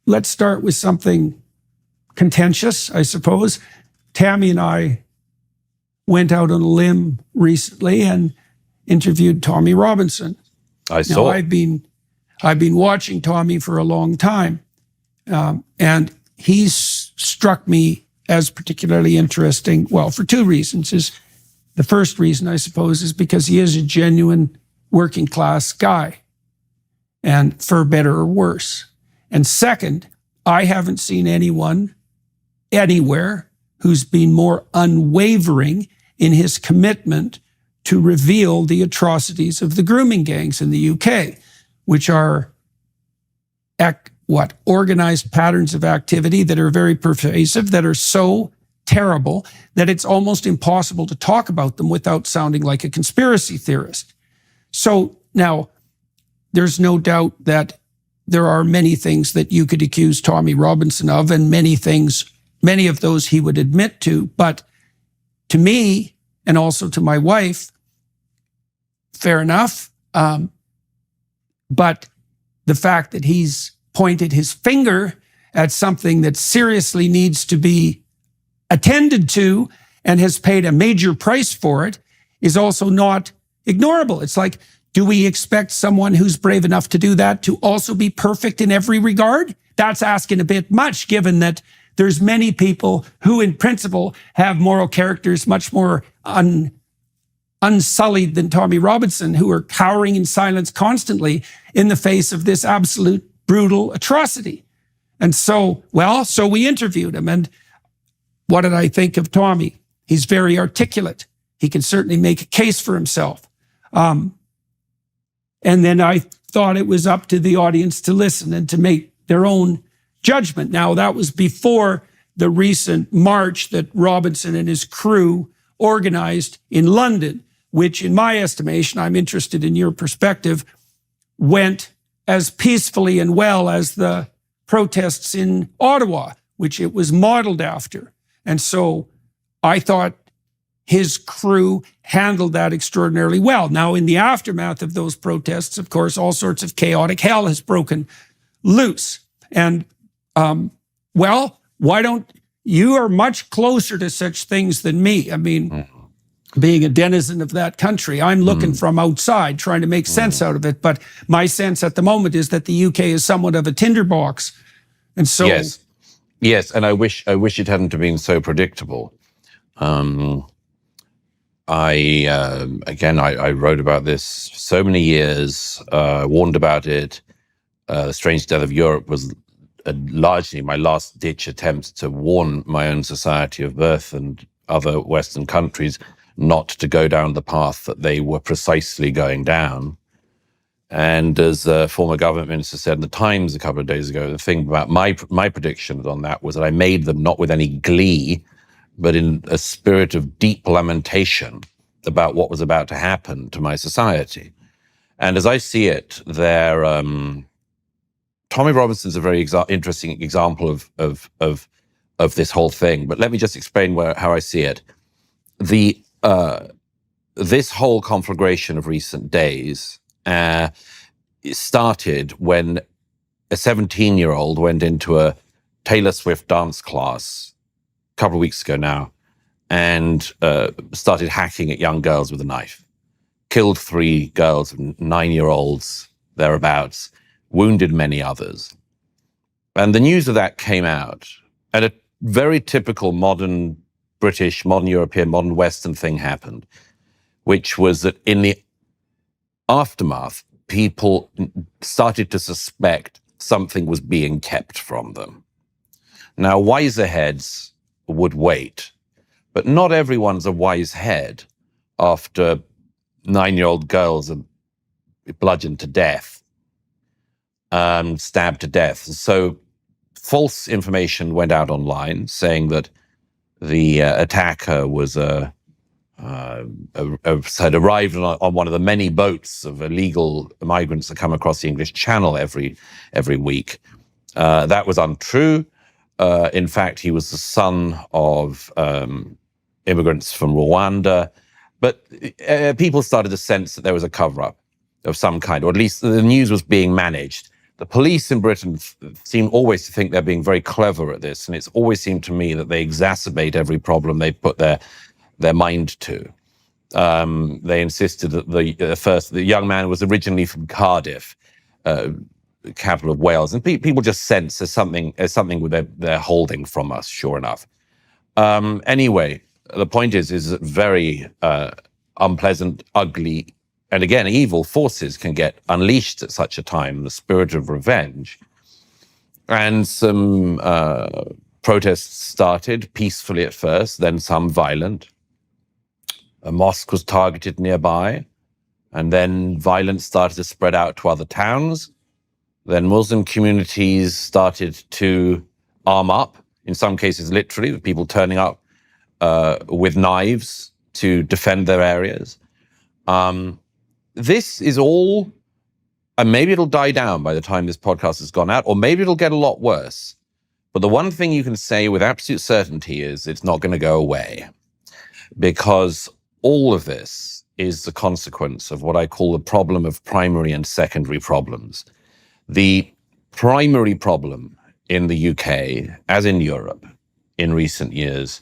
let's start with something contentious, I suppose. Tammy and I went out on a limb recently and interviewed Tommy Robinson. I saw. I've been watching Tommy for a long time, and he's struck me as particularly interesting. Well, for two reasons. The first reason, I suppose, is because he is a genuine working class guy, and for better or worse. And second, I haven't seen anyone anywhere who's been more unwavering in his commitment to reveal the atrocities of the grooming gangs in the UK, which are organized patterns of activity that are very pervasive, that are so terrible that it's almost impossible to talk about them without sounding like a conspiracy theorist. So now, there's no doubt that there are many things that you could accuse Tommy Robinson of, and many of those he would admit to. But to me, and also to my wife, fair enough. But the fact that he's pointed his finger at something that seriously needs to be attended to and has paid a major price for it is also not ignorable. It's like, do we expect someone who's brave enough to do that to also be perfect in every regard? That's asking a bit much, given that there's many people who, in principle, have moral characters much more unsullied than Tommy Robinson, who are cowering in silence constantly in the face of this absolute brutal atrocity. And so we interviewed him. And what did I think of Tommy? He's very articulate. He can certainly make a case for himself. And then I thought it was up to the audience to listen and to make their own judgment. Now, that was before the recent march that Robinson and his crew organized in London, which, in my estimation, I'm interested in your perspective, went as peacefully and well as the protests in Ottawa, which it was modeled after. And so I thought his crew handled that extraordinarily well. Now, in the aftermath of those protests, of course, all sorts of chaotic hell has broken loose. And, you are much closer to such things than me. I mean, being a denizen of that country, I'm looking from outside, trying to make sense out of it. But my sense at the moment is that the UK is somewhat of a tinderbox. And so... Yes, and I wish it hadn't been so predictable. I wrote about this so many years, warned about it. The Strange Death of Europe was largely my last-ditch attempt to warn my own society of birth and other Western countries not to go down the path that they were precisely going down. And as a former government minister said in the Times a couple of days ago, the thing about my predictions on that was that I made them not with any glee, but in a spirit of deep lamentation about what was about to happen to my society. And as I see it, Tommy Robinson's a very interesting example of this whole thing. But let me just explain how I see it. This whole conflagration of recent days started when a 17-year-old went into a Taylor Swift dance class a couple of weeks ago now and started hacking at young girls with a knife. Killed 3 girls, 9-year-olds, thereabouts, wounded many others. And the news of that came out, and a very typical modern British, modern European, modern Western thing happened, which was that in the aftermath, people started to suspect something was being kept from them. Now, wiser heads would wait, but not everyone's a wise head after 9-year-old girls are bludgeoned to death, stabbed to death. So false information went out online saying that the attacker was had arrived on one of the many boats of illegal migrants that come across the English Channel every week. That was untrue. In fact, he was the son of immigrants from Rwanda. But people started to sense that there was a cover-up of some kind, or at least the news was being managed The police in Britain seem always to think they're being very clever at this, and it's always seemed to me that they exacerbate every problem they put their mind to. They insisted that the young man was originally from Cardiff, capital of Wales, and people just sense there's something they're holding from us. Sure enough. Anyway, the point is that very unpleasant, ugly, and again, evil forces can get unleashed at such a time, the spirit of revenge. And some protests started peacefully at first, then some violent. A mosque was targeted nearby, and then violence started to spread out to other towns. Then Muslim communities started to arm up, in some cases literally, with people turning up with knives to defend their areas. This is all, and maybe it'll die down by the time this podcast has gone out, or maybe it'll get a lot worse. But the one thing you can say with absolute certainty is it's not going to go away, because all of this is the consequence of what I call the problem of primary and secondary problems. The primary problem in the UK, as in Europe in recent years,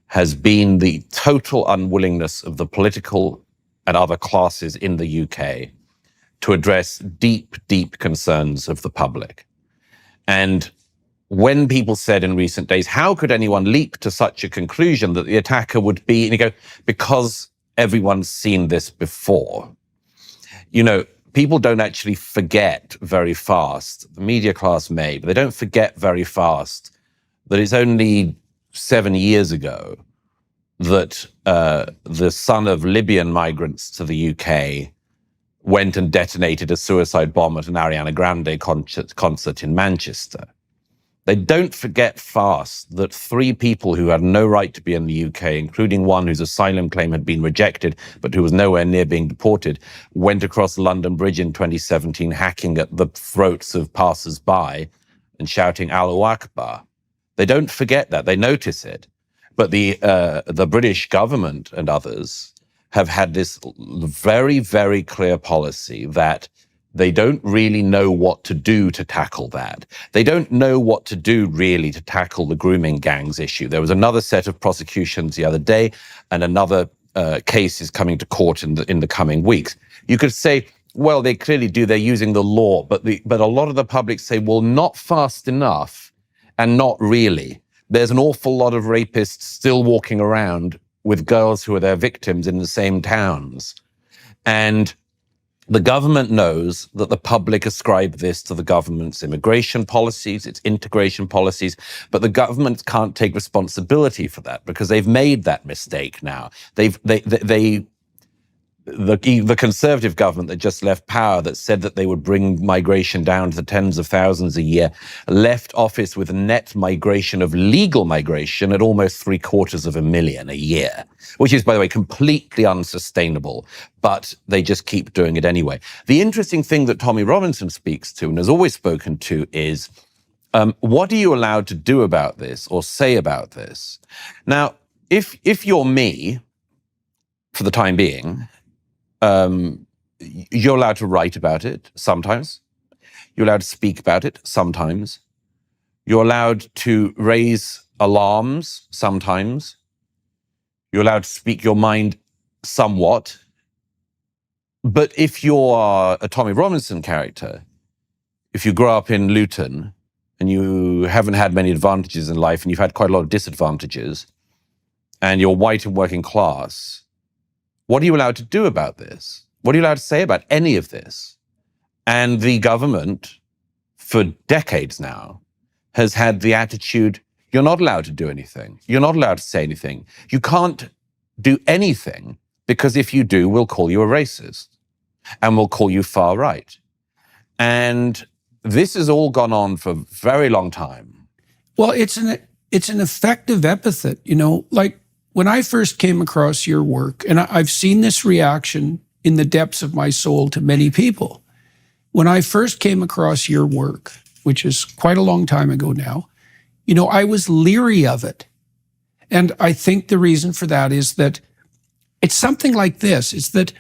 has been the total unwillingness of the political and other classes in the UK to address deep, deep concerns of the public. And when people said in recent days, how could anyone leap to such a conclusion that the attacker would be, and you go, because everyone's seen this before. You know, people don't actually forget very fast, the media class may, but they don't forget very fast that it's only 7 years ago that the son of Libyan migrants to the UK went and detonated a suicide bomb at an Ariana Grande concert in Manchester. They don't forget fast that 3 people who had no right to be in the UK, including one whose asylum claim had been rejected, but who was nowhere near being deported, went across London Bridge in 2017, hacking at the throats of passers-by and shouting Allahu Akbar. They don't forget that. They notice it. But the British government and others have had this very, very clear policy that they don't really know what to do to tackle that. They don't know what to do really to tackle the grooming gangs issue. There was another set of prosecutions the other day, and another case is coming to court in the coming weeks. You could say, well, they clearly do. They're using the law, but a lot of the public say, well, not fast enough, and not really. There's an awful lot of rapists still walking around with girls who are their victims in the same towns. And the government knows that the public ascribe this to the government's immigration policies, its integration policies, but the government can't take responsibility for that because they've made that mistake now. The Conservative government that just left power, that said that they would bring migration down to the tens of thousands a year, left office with a net migration of legal migration at almost 750,000 a year, which is, by the way, completely unsustainable, but they just keep doing it anyway. The interesting thing that Tommy Robinson speaks to and has always spoken to is, what are you allowed to do about this or say about this? Now, if you're me, for the time being, you're allowed to write about it sometimes. You're allowed to speak about it sometimes. You're allowed to raise alarms sometimes. You're allowed to speak your mind somewhat. But if you're a Tommy Robinson character, if you grow up in Luton and you haven't had many advantages in life and you've had quite a lot of disadvantages, and you're white and working class, what are you allowed to do about this? What are you allowed to say about any of this? And the government, for decades now, has had the attitude, you're not allowed to do anything. You're not allowed to say anything. You can't do anything because if you do, we'll call you a racist and we'll call you far right. And this has all gone on for a very long time. Well, it's an effective epithet, you know, like when I first came across your work, and I've seen this reaction in the depths of my soul to many people. When I first came across your work, which is quite a long time ago now, you know, I was leery of it. And I think the reason for that is that it's something like this. It's that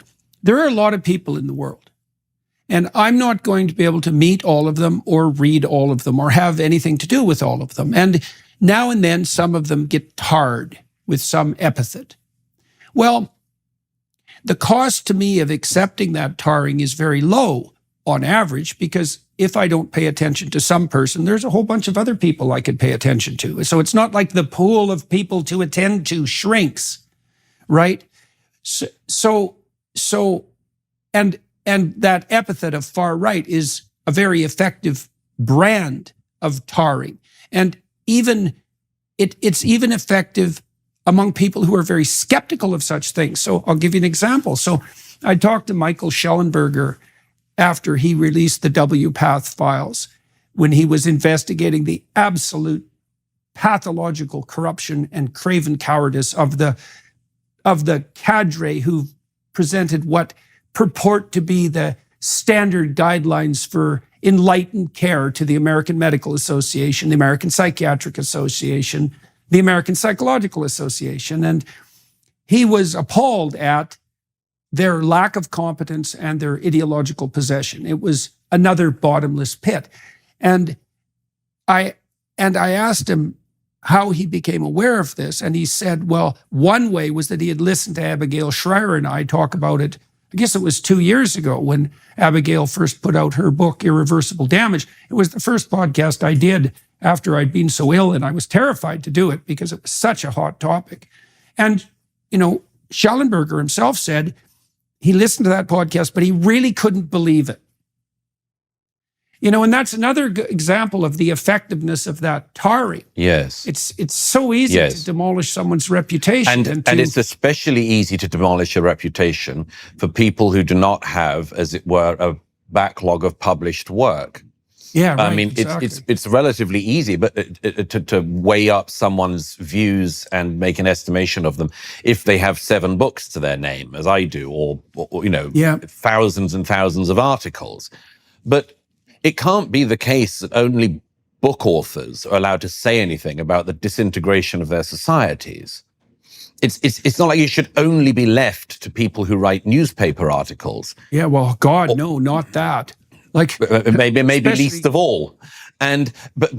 there are a lot of people in the world. And I'm not going to be able to meet all of them or read all of them or have anything to do with all of them. And now and then some of them get tarred with some epithet. Well, the cost to me of accepting that tarring is very low on average, because if I don't pay attention to some person, there's a whole bunch of other people I could pay attention to. So it's not like the pool of people to attend to shrinks, right? And that epithet of far right is a very effective brand of tarring. And even it's even effective among people who are very skeptical of such things. So I'll give you an example. So I talked to Michael Schellenberger after he released the WPATH files, when he was investigating the absolute pathological corruption and craven cowardice of the cadre who presented what purport to be the standard guidelines for enlightened care to the American Medical Association, the American Psychiatric Association, the American Psychological Association. And he was appalled at their lack of competence and their ideological possession. It was another bottomless pit. And I asked him how he became aware of this. And he said, well, one way was that he had listened to Abigail Shrier and I talk about it. I guess it was 2 years ago when Abigail first put out her book, Irreversible Damage. It was the first podcast I did after I'd been so ill, and I was terrified to do it because it was such a hot topic. And, Schellenberger himself said he listened to that podcast, but he really couldn't believe it. And that's another example of the effectiveness of that tarring. Yes. It's so easy to demolish someone's reputation. And it's especially easy to demolish a reputation for people who do not have, as it were, a backlog of published work. Yeah, right, I mean, exactly. it's relatively easy, but to weigh up someone's views and make an estimation of them if they have 7 books to their name, as I do, or thousands and thousands of articles. But it can't be the case that only book authors are allowed to say anything about the disintegration of their societies. It's not like you should only be left to people who write newspaper articles. Yeah, well, God, no, not that. Like maybe least of all. And but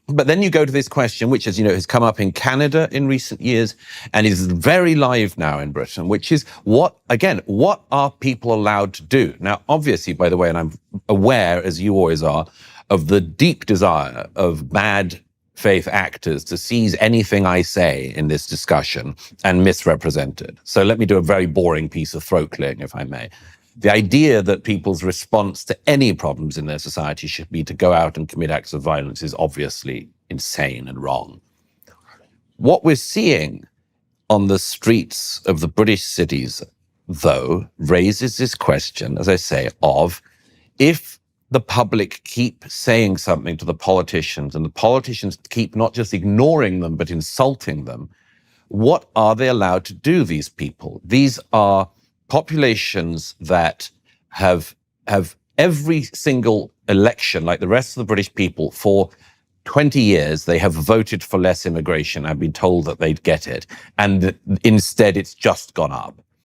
then you go to this question, which has come up in Canada in recent years and is very live now in Britain, which is what are people allowed to do? Now, obviously, by the way, and I'm aware, as you always are, of the deep desire of bad faith actors to seize anything I say in this discussion and misrepresent it. So let me do a very boring piece of throat clearing, if I may. The idea that people's response to any problems in their society should be to go out and commit acts of violence is obviously insane and wrong. What we're seeing on the streets of the British cities, though, raises this question, as I say, of if the public keep saying something to the politicians and the politicians keep not just ignoring them, but insulting them, what are they allowed to do, these people? These are populations that have every single election, like the rest of the British people, for 20 years, they have voted for less immigration and been told that they'd get it. And instead, it's just gone up.